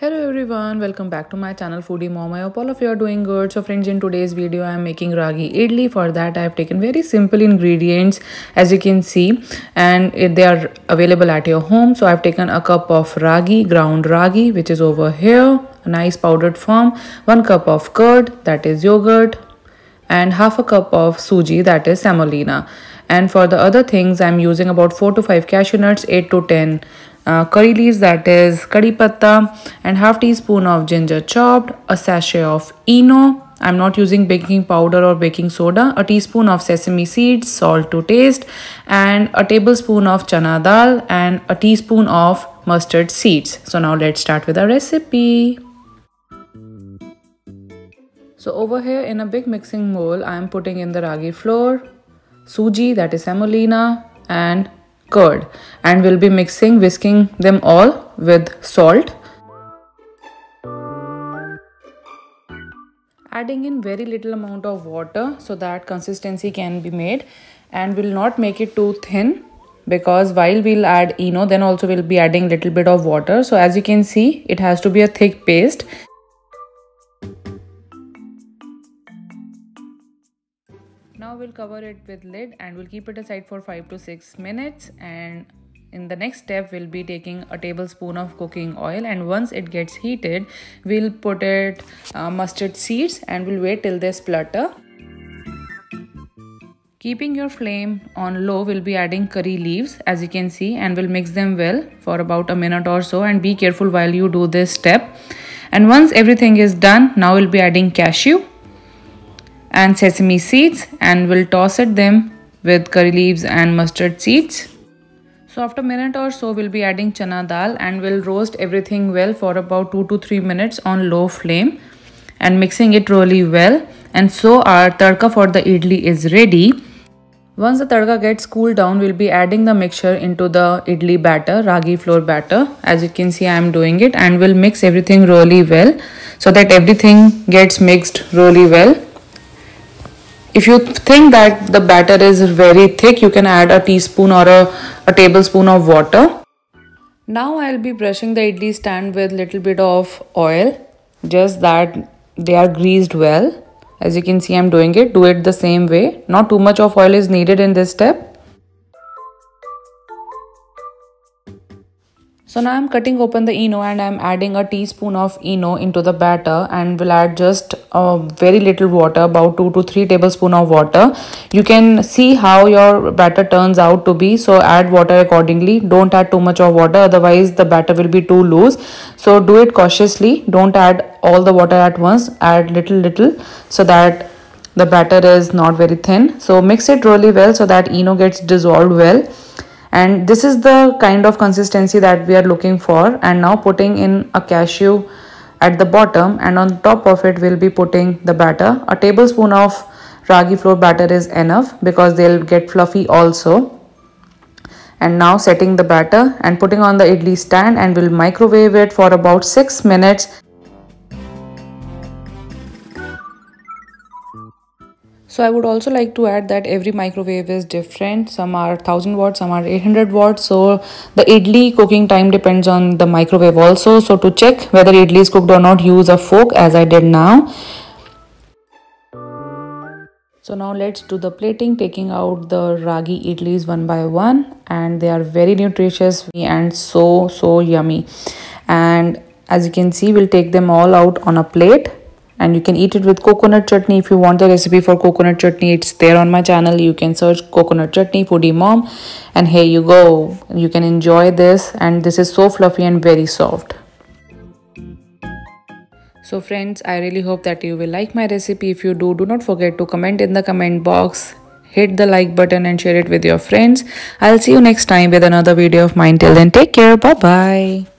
Hello everyone, welcome back to my channel Foodie Mom. I hope all of you are doing good. So friends, in today's video I am making ragi idli. For that I have taken very simple ingredients as you can see, and they are available at your home. So I have taken a cup of ragi, ground ragi, which is over here, a nice powdered form, 1 cup of curd, that is yogurt, and half a cup of suji, that is semolina. And for the other things I'm using about 4 to 5 cashew nuts, 8 to 10 curry leaves, that is curry patta, and half teaspoon of ginger chopped, a sachet of Eno. I'm not using baking powder or baking soda, a teaspoon of sesame seeds, salt to taste, and a tablespoon of chana dal, and a teaspoon of mustard seeds. So now let's start with our recipe. So over here in a big mixing bowl, I am putting in the ragi flour, suji, that is semolina, and curd, and we'll be whisking them all with salt. Adding in very little amount of water so that consistency can be made, and will not make it too thin, because while we'll add Eno, then also we'll be adding little bit of water. So as you can see, it has to be a thick paste. Now we'll cover it with lid and we'll keep it aside for 5 to 6 minutes, and in the next step we'll be taking a tablespoon of cooking oil, and once it gets heated we'll put it mustard seeds and we'll wait till they splutter. Keeping your flame on low, we'll be adding curry leaves as you can see, and we'll mix them well for about a minute or so, and be careful while you do this step. And once everything is done, now we'll be adding cashew and sesame seeds, and we'll toss them with curry leaves and mustard seeds. So after a minute or so we'll be adding chana dal, and we'll roast everything well for about 2 to 3 minutes on low flame and mixing it really well. And so our tadka for the idli is ready. Once the tadka gets cooled down, we'll be adding the mixture into the idli batter, ragi flour batter. As you can see, I am doing it, and we'll mix everything really well so that everything gets mixed really well. If you think that the batter is very thick, you can add a teaspoon or a tablespoon of water. Now I'll be brushing the idli stand with little bit of oil, just that they are greased well. As you can see, I'm doing it. Do it the same way. Not too much of oil is needed in this step. So now I'm cutting open the Eno, and I'm adding a teaspoon of Eno into the batter, and will add just very little water, about 2 to 3 tablespoons of water. You can see how your batter turns out to be, so add water accordingly. Don't add too much of water, otherwise the batter will be too loose. So do it cautiously. Don't add all the water at once. Add little so that the batter is not very thin. So mix it really well so that Eno gets dissolved well. And this is the kind of consistency that we are looking for. And now putting in a cashew at the bottom, and on top of it we'll be putting the batter. A tablespoon of ragi flour batter is enough, because they'll get fluffy also. And now setting the batter and putting on the idli stand, and we'll microwave it for about 6 minutes. So I would also like to add that every microwave is different. Some are 1000 watts, some are 800 watts. So the idli cooking time depends on the microwave also. So to check whether idli is cooked or not, use a fork as I did now. So now let's do the plating, taking out the ragi idlis one by one. And they are very nutritious and so yummy. And as you can see, we'll take them all out on a plate. And you can eat it with coconut chutney. If you want the recipe for coconut chutney, it's there on my channel. You can search coconut chutney Foodie Mom, and here you go. You can enjoy this, and this is so fluffy and very soft. So friends, I really hope that you will like my recipe. If you do not forget to comment in the comment box, hit the like button and share it with your friends. I'll see you next time with another video of mine. Till then, take care. Bye bye.